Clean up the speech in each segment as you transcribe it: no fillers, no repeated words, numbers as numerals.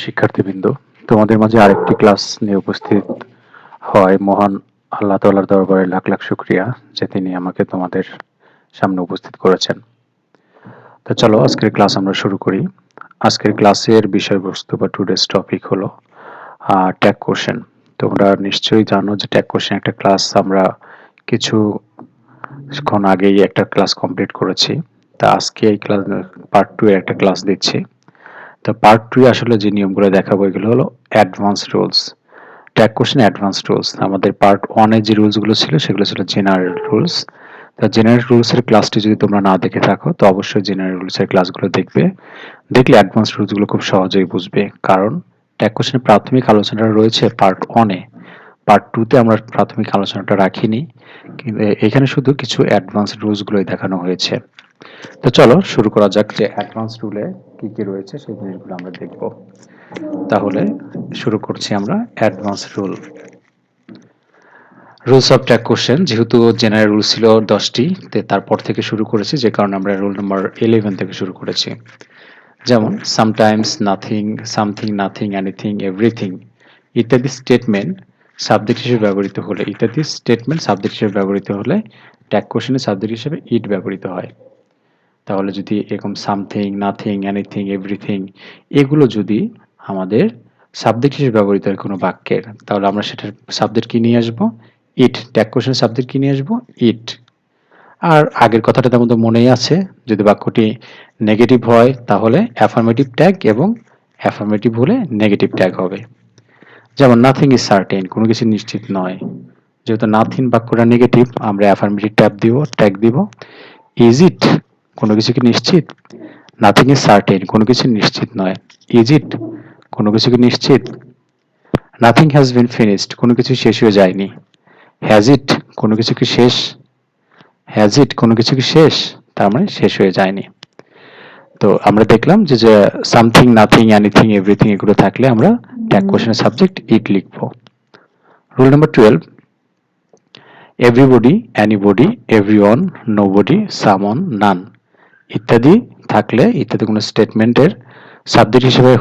শিক্ষার্থীবৃন্দ, তোমাদের মাঝে আরেকটি ক্লাস নিয়ে উপস্থিত হয় মহান আল্লাহ তাআলার দরবারে লাখ লাখ শুকরিয়া যে তিনি আমাকে তোমাদের সামনে উপস্থিত করেছেন। তো চলো আজকের ক্লাস আমরা শুরু করি। আজকের ক্লাসের বিষয়বস্তু বা টুডেস টপিক হলো ট্যাগ কোশ্চেন। তোমরা নিশ্চয়ই জানো যে ট্যাগ কোশ্চেন একটা ক্লাস আমরা কিছুক্ষণ আগেই একটা ক্লাস কমপ্লিট করেছি। তা আজকে এই ক্লাস পার্ট 2 এর একটা ক্লাস দিচ্ছি। তো পার্ট 2 আসলে যে নিয়মগুলো দেখাবো এগুলো হলো advance rules. Tag question advance rules. আমাদের পার্ট 1 এ যে রুলস গুলো ছিল সেগুলো ছিল জেনারেল রুলস। তো জেনারেল রুলস এর ক্লাসটি যদি তোমরা না দেখে থাকো তো অবশ্যই জেনারেল রুলস এর ক্লাসগুলো দেখবে। দেখলে অ্যাডভান্স রুলস গুলো খুব সহজেই বুঝবে। কারণ ট্যাগ কোশ্চেনের প্রাথমিক আলোচনাটা রয়েছে পার্ট 1 এ। পার্ট 2 তে আমরা প্রাথমিক আলোচনাটা রাখিনি। কিন্তু এখানে শুধু কিছু অ্যাডভান্স রুলস গুলোই দেখানো হয়েছে। তো চলো শুরু করা যাক যে অ্যাডভান্স রুলে কি কি রয়েছে সেই জিনিসগুলো আমরা দেখব। তাহলে শুরু করছি আমরা advance rule. Rules of tag question, যেহেতু জেনারেল রুল ছিল 10টি, তারপর থেকে শুরু করেছি, যে কারণে আমরা রুল নাম্বার 11 থেকে শুরু করেছি। যেমন sometimes, nothing, something, nothing, anything, everything ইত্যাদি স্টেটমেন্ট সাবজেক্ট হিসেবে ব্যবহৃত হলে ট্যাগ কোশ্চেনের সাবজেক্ট হিসেবে ইট ব্যবহৃত হয়। তাহলে যদি এরকম সামথিং, নাথিং, এনিথিং, এভরিথিং এগুলো যদি আমাদের সাবজেক্ট হিসেবে ব্যবহৃত হয় কোনো বাক্যের, তাহলে আমরা সেটার সাবজেক্ট কি নিয়ে আসবো? ইট। ট্যাগ কোশ্চেনের সাবজেক্ট কি নিয়ে আসবো? ইট। আর আগের কথাটা তেমন তো মনেই আছে, যদি বাক্যটি নেগেটিভ হয় তাহলে অ্যাফার্মেটিভ ট্যাগ এবং অ্যাফার্মেটিভ হলে নেগেটিভ ট্যাগ হবে। যেমন নাথিং ইজ সার্টেন, কোনো কিছু নিশ্চিত নয়। যেহেতু নাথিং বাক্যটা নেগেটিভ, আমরা অ্যাফার্মেটিভ ট্যাগ দিব। ইজ ইট, কোনো কিছু কি নিশ্চিত? নাথিং ইজ সার্টেন, কোনো কিছু নিশ্চিত নয়। ইজ ইট, কোনো কিছু কি নিশ্চিত? নাথিং হ্যাজ বিন ফিনিশড, কোনো কিছু শেষ হয়ে যায়নি। হ্যাজ ইট, কোনো কিছু কি শেষ? হ্যাজ ইট, কোনো কিছু কি শেষ? তার মানে শেষ হয়ে যায়নি। তো আমরা দেখলাম যে সামথিং, নাথিং, এনিথিং, এভরিথিং এগুলো থাকলে আমরা ট্যাগ কোশ্চেনের সাবজেক্ট ইট লিখব। Rule number 12, everybody, anybody, everyone, nobody, someone, none ইত্যাদি থাকলে, ইত্যাদি কোনো স্টেটমেন্টের সাবজেক্ট হিসেবে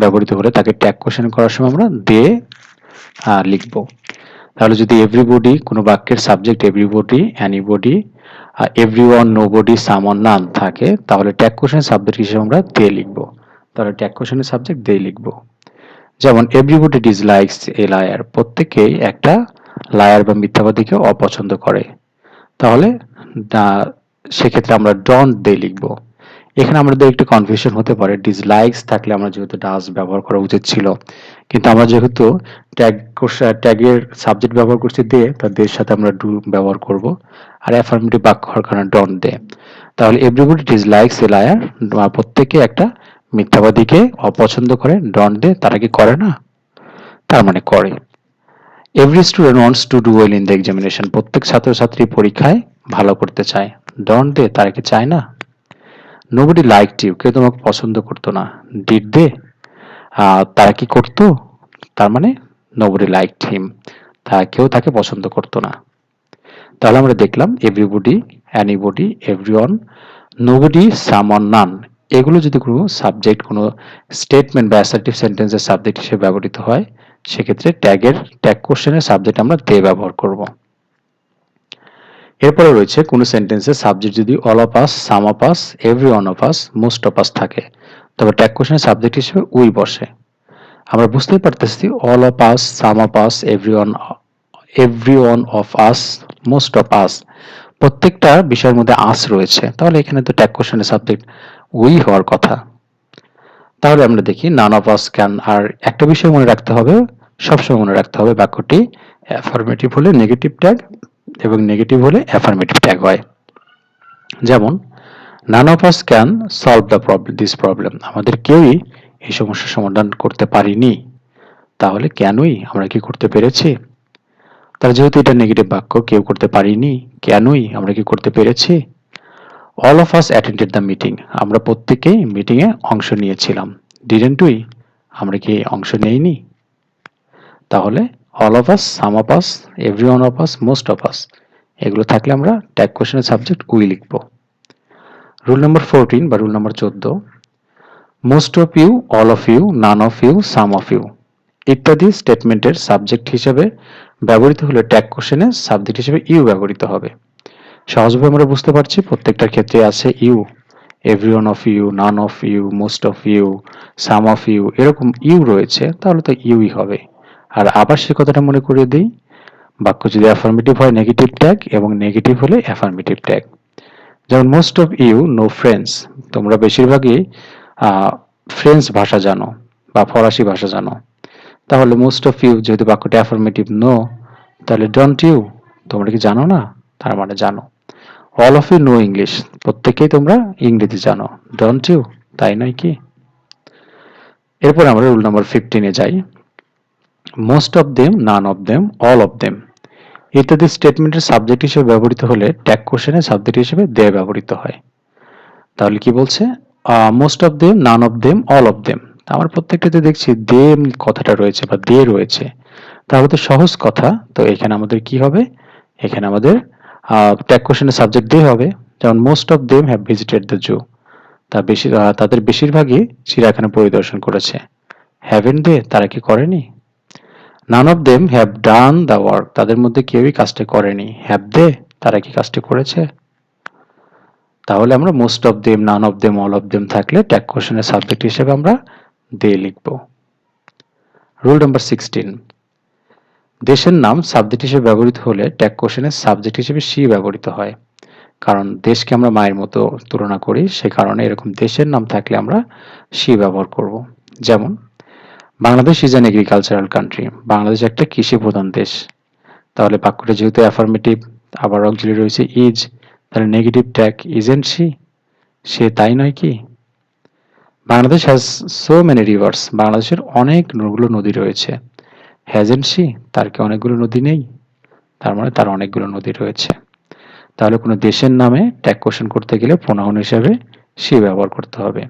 ব্যবহৃত হলে তাকে ট্যাগ কোশ্চেন করার সময় আমরা দে লিখব। তাহলে যদি এভরিবডি কোনো বাক্যের subject everybody, anybody, everyone, nobody, someone, none থাকে, তাহলে ট্যাগ কোশ্চেনের সাবজেক্ট হিসেবে আমরা দে লিখব। তাহলে ট্যাগ কোশ্চেনের সাবজেক্ট দে লিখব। যেমন এভরিবডি ডিসলাইকস এ লায়ার, প্রত্যেকেই একটা লায়ার বা মিথ্যাবাদীকে অপছন্দ করে। তাহলে সেক্ষেত্রে আমরা ডোন্ট দে লিখব। এখানে আমাদের একটু কনফিউশন হতে পারে, ডিসলাইকস থাকলে আমরা যেহেতু ডাজ ব্যবহার করা উচিত ছিল, কিন্তু আমরা যেহেতু ট্যাগের সাবজেক্ট ব্যবহার করছি দে, তার দের সাথে আমরা ডু ব্যবহার করব। আর অ্যাফার্মেটিভ বাক্য হওয়ার কারণে ডোন্ট দে। তাহলে এভরিবডি ডিসলাইকস এ লায়ার, প্রত্যেকে একটা মিথ্যাবাদীকে অপছন্দ করে। ডোন্ট দে, তারা কি করে না? তার মানে করে। Every student wants to do well in the examination, প্রত্যেক ছাত্রছাত্রী পরীক্ষায় ভালো করতে চায়। ডোন্ট দে, তারা কি চায় না? নোবডি লাইকড ইউ, কেউ তোমাকে পছন্দ করতো না। ডিড দে, তারা কি করতো? তার মানে নোবডি লাইকড হিম, কেউ তাকে পছন্দ করতো না। তাহলে আমরা দেখলাম everybody, anybody, everyone, nobody, someone, none এগুলো যদি কোনো সাবজেক্ট, কোনো স্টেটমেন্ট বা অ্যাসার্টিভ সেন্টেন্সের সাবজেক্ট হিসেবে ব্যবহৃত হয়, সেক্ষেত্রে ট্যাগ কোশ্চেনের সাবজেক্ট আমরা দে ব্যবহার করব। এরপরে রয়েছে কোনো সেন্টেন্সের সাবজেক্ট যদি all of us, some of us, every one of us, most of আস থাকে, তবে ট্যাগ কোশ্চেনের সাবজেক্ট হিসেবে উই বসে। আমরা বুঝতেই পারতেছি all of us, some of us, every one of us, most of আস প্রত্যেকটা বিষয়ের মধ্যে আস রয়েছে, তাহলে এখানে তো ট্যাগ কোশ্চেনের সাবজেক্ট উই হওয়ার কথা। তাহলে আমরা দেখি নান অফ আস ক্যান। আর একটা বিষয় মনে রাখতে হবে, সবসময় মনে রাখতে হবে, বাক্যটি অ্যাফার্মেটিভ হলে নেগেটিভ ট্যাগ এবং নেগেটিভ হলে অ্যাফার্মেটিভ ট্যাগ হয়। যেমন none of us can solve this problem, আমাদের কেউই এই সমস্যার সমাধান করতে পারিনি। তাহলে কেনই, আমরা কি করতে পেরেছি? তাহলে যেহেতু এটা নেগেটিভ বাক্য, কেউ করতে পারিনি, কেনই, আমরা কি করতে পেরেছি? All of us attended the meeting, আমরা প্রত্যেকেই মিটিং এ অংশ নিয়েছিলাম। ডিডেন্ট উই, আমরা কি অংশ নেইনি? তাহলে all of us, some of us, every one of us, most of us এগুলো থাকলে আমরা ট্যাগ কোশ্চেনের সাবজেক্ট উই লিখব। রুল নাম্বার 14 বা rule number 14, most of you, all of you, none of you, some of you ইত্যাদি স্টেটমেন্টের subject হিসেবে ব্যবহৃত হলে ট্যাগ কোশ্চেনে সাবজেক্ট হিসেবে ইউ ব্যবহৃত হবে। সহজভাবে আমরা বুঝতে পারছি প্রত্যেকটার ক্ষেত্রে আছে you. Everyone of you, none of you, most of you, some of you এরকম ইউ রয়েছে, তাহলে তো ইউই হবে। আর আবার সে কথাটা মনে করিয়ে দিই, বাক্য যদি অ্যাফার্মেটিভ হয় নেগেটিভ ট্যাগ এবং নেগেটিভ হলে অ্যাফার্মেটিভ ট্যাগ। যেমন most of you know French, তোমরা বেশিরভাগই ফ্রেঞ্চ ভাষা জানো বা ফরাসি ভাষা জানো, তাহলে মোস্ট অফ ইউ যেহেতু বাক্যটা অ্যাফার্মেটিভ নো, তাহলে ডোন্ট ইউ, তোমরা কি জানো না, তার মানে জানো। All of you know English, প্রত্যেকেই তোমরা ইংরেজি জানো, ডোন্ট ইউ, তাই নয় কি? এরপর আমরা রুল নাম্বার 15 যাই। Most of them, none of them, all of them ইত্যাদি স্টেটমেন্টের সাবজেক্ট হিসেবে ব্যবহৃত হলে ট্যাগ কোশ্চেনে সাবজেক্ট হিসেবে দে ব্যবহৃত হয়। তাহলে কি বলছে? Most of them, none of them, all of them. আমার প্রত্যেকটাতে দেখছি দেম কথাটা রয়েছে বা দে রয়েছে, তাহলে তো সহজ কথা। তো এখানে আমাদের কি হবে? এখানে আমাদের ট্যাগ কোশ্চেনের সাবজেক্ট দে হবে। যেমন most of them have visited the zoo, তাদের বেশিরভাগই চিড়িয়াখানা পরিদর্শন করেছে। হ্যাভেন্ট দে, তারা কি করেনি? None of them have done the work, তাদের মধ্যে কেউই কাজটা করেনি। হ্যাভ দে, তারা কি কাজটি করেছে? তাহলে আমরা most of them, none of them, all of them থাকলে ট্যাগ কোশ্চেনের সাবজেক্ট হিসেবে আমরা দে লিখব। রুল নাম্বার 16, দেশের নাম সাবজেক্ট হিসেবে ব্যবহৃত হলে ট্যাগ কোশ্চেনের সাবজেক্ট হিসেবে সি ব্যবহৃত হয়। কারণ দেশকে আমরা মায়ের মতো তুলনা করি, সে কারণে এরকম দেশের নাম থাকলে আমরা সি ব্যবহার করব। যেমন Bangladesh is an agricultural country, Bangladesh একটা কৃষি প্রধান দেশ। তাহলে বাক্যটা যেহেতু অ্যাফার্মেটিভ, আবার অক্সিলারি রয়েছে ইজ, তাহলে নেগেটিভ ট্যাগ ইজেন্ট সি, সে তাই নয় কি? Bangladesh has so many reverse, বাংলাদেশের অনেকগুলো নদী রয়েছে। হ্যাজেন্ট সি, তার কি অনেকগুলো নদী নেই? তার মানে তার অনেকগুলো নদী রয়েছে। তাহলে কোনো দেশের নামে ট্যাগ কোশ্চেন করতে গেলে প্রোনাউন হিসেবে সি ব্যবহার করতে হবে।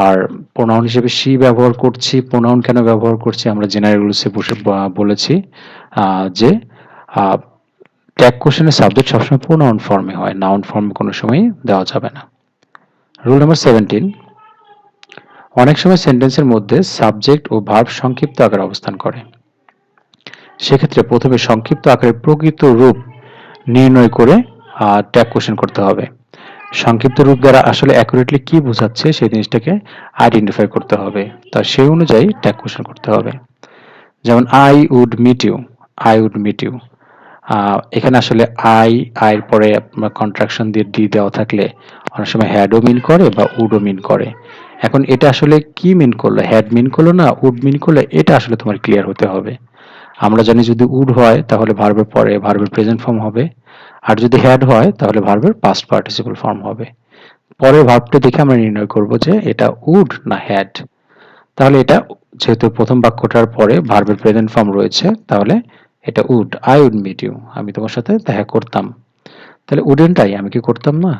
আর প্রোনাউন হিসেবে সি ব্যবহার করছি, প্রোনাউন কেন ব্যবহার করছি আমরা জেনারেল রুলসে বলেছি যে ট্যাগ কোশ্চেনের সাবজেক্ট সবসময় প্রোনাউন ফর্মে হয়, নাউন ফর্মে কোনো সময় দেওয়া যাবে না। রুল নাম্বার 17, অনেক সময় সেন্টেন্সের মধ্যে সাবজেক্ট ও ভার্ব সংক্ষিপ্ত আকারে অবস্থান করে। সেক্ষেত্রে প্রথমে সংক্ষিপ্ত আকারের প্রকৃত রূপ নির্ণয় করে ট্যাগ কোশ্চেন করতে হবে। সংক্ষিপ্ত রূপ দ্বারা আসলে অ্যাকুরেটলি কি বোঝাচ্ছে সেই জিনিসটাকে আইডেন্টিফাই করতে হবে, তা সেই অনুযায়ী ট্যাগ কোশ্চেন করতে হবে। যেমন I would meet you, I would meet you, এখানে আসলে আইয়ের পরে কন্ট্রাকশন দিয়ে ডি দেওয়া থাকলে অনেক সময় হ্যাডও মিন করে বা উডও মিন করে। এখন এটা আসলে কি মিন করলো, হ্যাড মিন করলো না উড মিন করলো, এটা আসলে তোমার ক্লিয়ার হতে হবে। আমরা জানি যদি উড হয় তাহলে ভার্বের পরে ভার্বের প্রেজেন্ট ফর্ম হবে, আর যদি হ্যাড হয় তাহলে ভার্বের পাস্ট পার্টিসিপল ফর্ম হবে। পরের ভার্বটা দেখে আমরা নির্ণয় করব যে এটা উড না হ্যাড। তাহলে এটা যেহেতু প্রথম বাক্যটার পরে ভার্বের প্রেজেন্ট ফর্ম রয়েছে, তাহলে এটা would, I would meet you, আমি তোমার সাথে দেখা করতাম। তাহলে উডেন্ট আই, আমি কি করতাম না?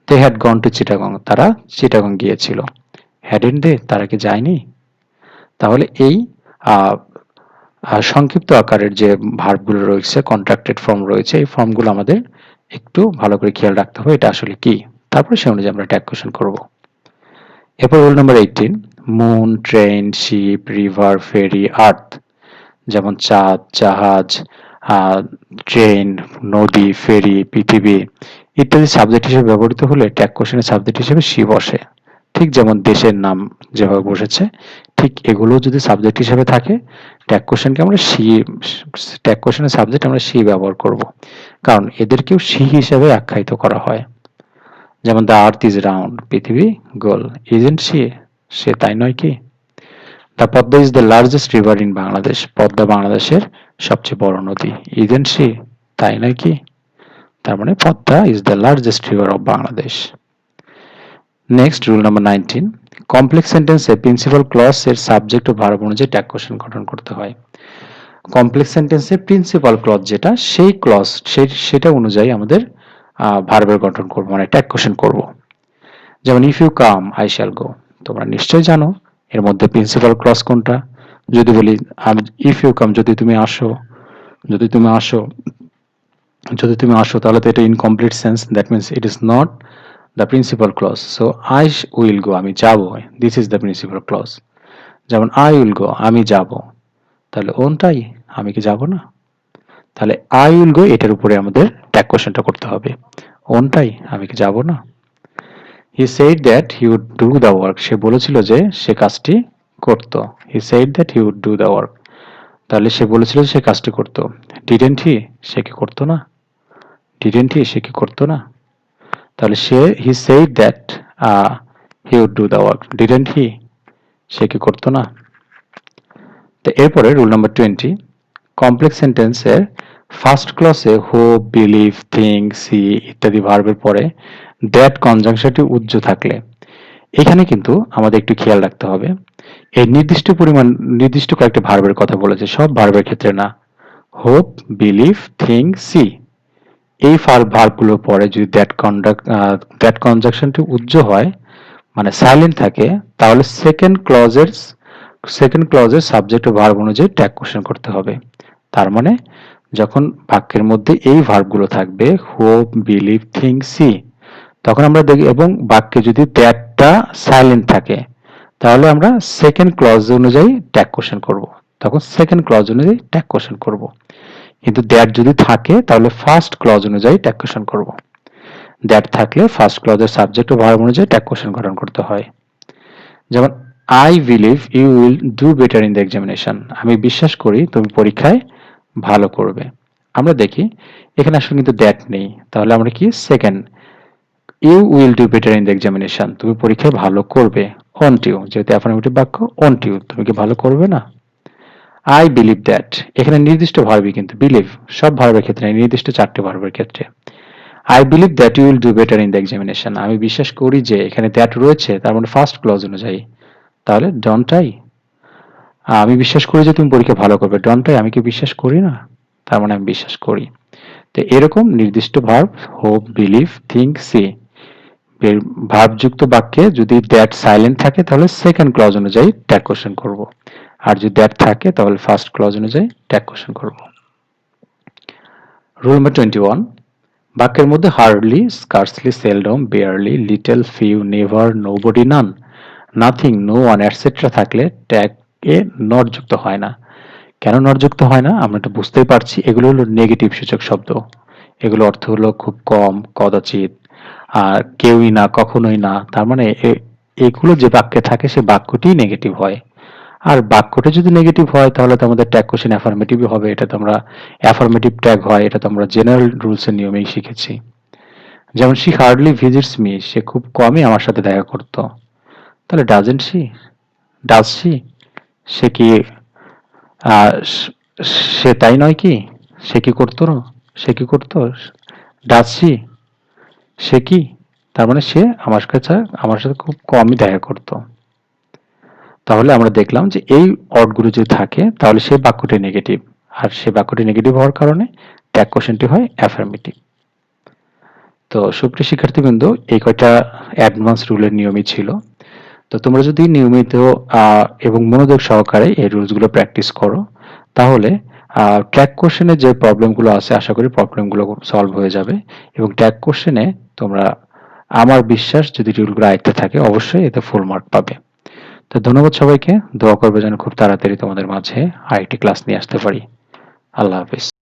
They had gone to Chittagong, তারা চিটাগং গিয়েছিল। হ্যাডেন্ট দে, তারা কি যায়নি? তাহলে এই সংক্ষিপ্ত আকারের যে ভার্বগুলো রয়েছে, কন্ট্রাক্টেড ফর্ম রয়েছে, এই ফর্মগুলো আমাদের একটু ভালো করে খেয়াল রাখতে হবে এটা আসলে কি, তারপরে সে অনুযায়ী আমরা ট্যাগ কোশ্চেন করব। এরপর rule number 18, moon, train, ship, river, ferry, earth. যেমন চাঁদ, জাহাজ, ট্রেন, নদী, ফেরি, পৃথিবী ইত্যাদি সাবজেক্ট হিসেবে ব্যবহৃত হলে ট্যাগ কোশ্চেনের সাবজেক্ট হিসেবে সি বসে। ঠিক যেমন দেশের নাম যেভাবে বসেছে, ঠিক এগুলো যদি সাবজেক্ট হিসেবে থাকে, ট্যাগ কোশ্চেনকে আমরা সি, ট্যাগ কোশ্চেনের সাবজেক্ট আমরা সি ব্যবহার করব, কারণ এদেরকেও সি হিসেবে আখ্যায়িত করা হয়। যেমন দ্য আর্থ ইজ রাউন্ড, পৃথিবী গোল, ইজেন্ট সি, সে তাই নয় কি? The Padma is the largest river in Bangladesh, Padma বাংলাদেশের সবচেয়ে বড় নদী, ইজেন্ট সি, তাই নয় কি? তার মানে Padma is the largest river of Bangladesh. Next rule number 19, complex সেন্টেন্সে প্রিন্সিপাল ক্লজ এর সাবজেক্ট ও ভার্ব অনুযায়ী ট্যাগ কোশ্চেন গঠন করতে হয়। কমপ্লেক্স সেন্টেন্সে প্রিন্সিপাল ক্লজ যেটা, সেই ক্লজ সেটা অনুযায়ী আমাদের ভার্বের গঠন করব, মানে ট্যাগ কোশ্চেন করব। যেমন if you come I shall go, তোমরা নিশ্চয়ই জানো এর মধ্যে প্রিন্সিপাল ক্লজ কোনটা। যদি বলি ইফ ইউ কাম, যদি তুমি আসো, যদি তুমি আসো, যদি তুমি আসো, তাহলে তো এটা incomplete sense, that means it is not the principal clause. So I will go, আমি যাব, this is the principal clause. যেমন আই উইল গো, আমি যাব, তাহলে ওনটাই, আমি কি যাব না? তাহলে আই উইল গো এটার উপরে আমাদের ট্যাগ কোশ্চেনটা করতে হবে, ওনটাই, আমি কি যাব না? He said that he would do the work, সে বলেছিল যে সে কাজটি করত। He said that he would do the work, তাহলে সে বলেছিল যে সে কাজটি করত। ডিডেন্ট হি, সে কি করতো না? ডিডেন্ট হি, সে কি করতো না? তাহলে he said that he would do the work, didn't he, সে কি করতো না? তো এরপরে রুল নাম্বার 20, কমপ্লেক্স সেন্টেন্সের ফার্স্ট ক্লজে হোপ, বিলিভ, থিঙ্ক, সি ইত্যাদি ভার্বের পরে দ্যাট কনজাংশনটি উজ্জ থাকলে এখানে কিন্তু আমাদের একটু খেয়াল রাখতে হবে, এই নির্দিষ্ট কয়েকটা ভার্বের কথা বলেছে, সব ভার্বের ক্ষেত্রে না। হোপ, বিলিভ, থিঙ্ক, সি এই ভার্বগুলোর পরে যদি দ্যাট কনজাংশনটি উজ্জ হয়, মানে সাইলেন্ট থাকে, তাহলে সেকেন্ড ক্লজের সাবজেক্ট ও ভার্ব অনুযায়ী ট্যাগ কোশ্চেন করতে হবে। তার মানে যখন বাক্যের মধ্যে এই ভার্বগুলো থাকবে, হোপ, বিলিভ, থিঙ্ক, সি, তখন আমরা দেখি, এবং বাক্যে যদি দ্যাটটা সাইলেন্ট থাকে, তাহলে আমরা সেকেন্ড ক্লজ অনুযায়ী ট্যাগ কোশ্চেন করব। তখন সেকেন্ড ক্লজ অনুযায়ী ট্যাগ কোশ্চেন করব। কিন্তু দ্যাট যদি থাকে তাহলে ফার্স্ট ক্লজ অনুযায়ী ট্যাগ কোশ্চেন করব। দ্যাট থাকলে ফার্স্ট ক্লজের সাবজেক্ট ও ভার্ব অনুযায়ী ট্যাগ কোশ্চেন গঠন করতে হয়। যেমন I believe you will do better in the examination, আমি বিশ্বাস করি তুমি পরীক্ষায় ভালো করবে। আমরা দেখি এখানে আসলে কিন্তু দ্যাট নেই, তাহলে আমরা কি second, you will do better in the examination, তুমি পরীক্ষায় ভালো করবে, ওন্ট ইউ, যেহেতু অ্যাফার্মেটিভ বাক্য, ওন্ট ইউ, তুমি কি ভালো করবে না? আই বিলিভ দ্যাট, এখানে নির্দিষ্ট ভার্বই কিন্তু বিলিভ, সব ভার্বের ক্ষেত্রে নির্দিষ্ট 4টে ভার্বের ক্ষেত্রে। I believe that you will do better in the examination, আমি বিশ্বাস করি যে, এখানে দ্যাট রয়েছে, তার মানে ফার্স্ট ক্লজ অনুযায়ী, তাহলে ডন্ট আই, আমি বিশ্বাস করি যে তুমি পরীক্ষা ভালো করবে, ডন্ট আই, আমি কি বিশ্বাস করি না? তার মানে আমি বিশ্বাস করি। তো এরকম নির্দিষ্ট verb, hope, believe, think, see, ভার্বযুক্ত বাক্যে যদি দ্যাট সাইলেন্ট থাকে তাহলে সেকেন্ড ক্লজ অনুযায়ী ট্যাগ কোশ্চেন করব, আর যদি দ্যাট থাকে তাহলে ফার্স্ট ক্লজ অনুযায়ী ট্যাগ কোশ্চেন করব। রুল নাম্বার 21, বাক্যের মধ্যে hardly, scarcely, seldom, barely, little, few, never, nobody, none, nothing, no one, etcetera থাকলে ট্যাগে নট যুক্ত হয় না। কেন নট যুক্ত হয় না আমরা এটা বুঝতেই পারছি, এগুলো হলো নেগেটিভ সূচক শব্দ, এগুলো অর্থ হলো খুব কম, কদাচিৎ, আর কেউই না, কখনোই না, তার মানে এগুলো যে বাক্যে থাকে সে বাক্যটি নেগেটিভ হয়। আর বাক্যটা যদি নেগেটিভ হয় তাহলে তো আমাদের ট্যাগ কোশ্চেন অ্যাফার্মেটিভই হবে, এটা তো আমরা অ্যাফার্মেটিভ ট্যাগ হয়, এটা তো আমরা জেনারেল রুলস এর নিয়মেই শিখেছি। যেমন শি হার্ডলি ভিজিটস মি, সে খুব কমই আমার সাথে দেখা করতো, তাহলে ডাজেন্ট শি, ডাজ শি, সে কি সে তাই নয় কি, সে কি করতো না, সে কি করতো, ডাজ শি, সে কি, তার মানে সে আমার সাথে খুব কমই দেখা করতো। তাহলে আমরা দেখলাম যে এই অর্ডগুলো যদি থাকে তাহলে সেই বাক্যটি নেগেটিভ, আর সেই বাক্যটি নেগেটিভ হওয়ার কারণে ট্যাগ কোশ্চেনটি হয় অ্যাফার্মেটিভ। তো সুপ্রিয় শিক্ষার্থীবৃন্দ, এই কয়টা অ্যাডভান্স রুলের নিয়মই ছিল। তো তোমরা যদি নিয়মিত এবং মনোযোগ সহকারে এই রুলসগুলো প্র্যাকটিস করো, তাহলে ট্যাগ কোশ্চেনে যে প্রবলেমগুলো আছে আশা করি প্রবলেমগুলো সলভ হয়ে যাবে, এবং ট্যাগ কোশ্চেনে তোমরা, আমার বিশ্বাস, যদি রুলগুলো আয়ত্তে থাকে অবশ্যই এতে ফুল মার্ক পাবে। তো ধন্যবাদ সবাইকে, দোয়া করবে যেন খুব তাড়াতাড়ি তোমাদের মাঝে আরেকটি ক্লাস নিয়ে আসতে পারি। আল্লাহ হাফেজ।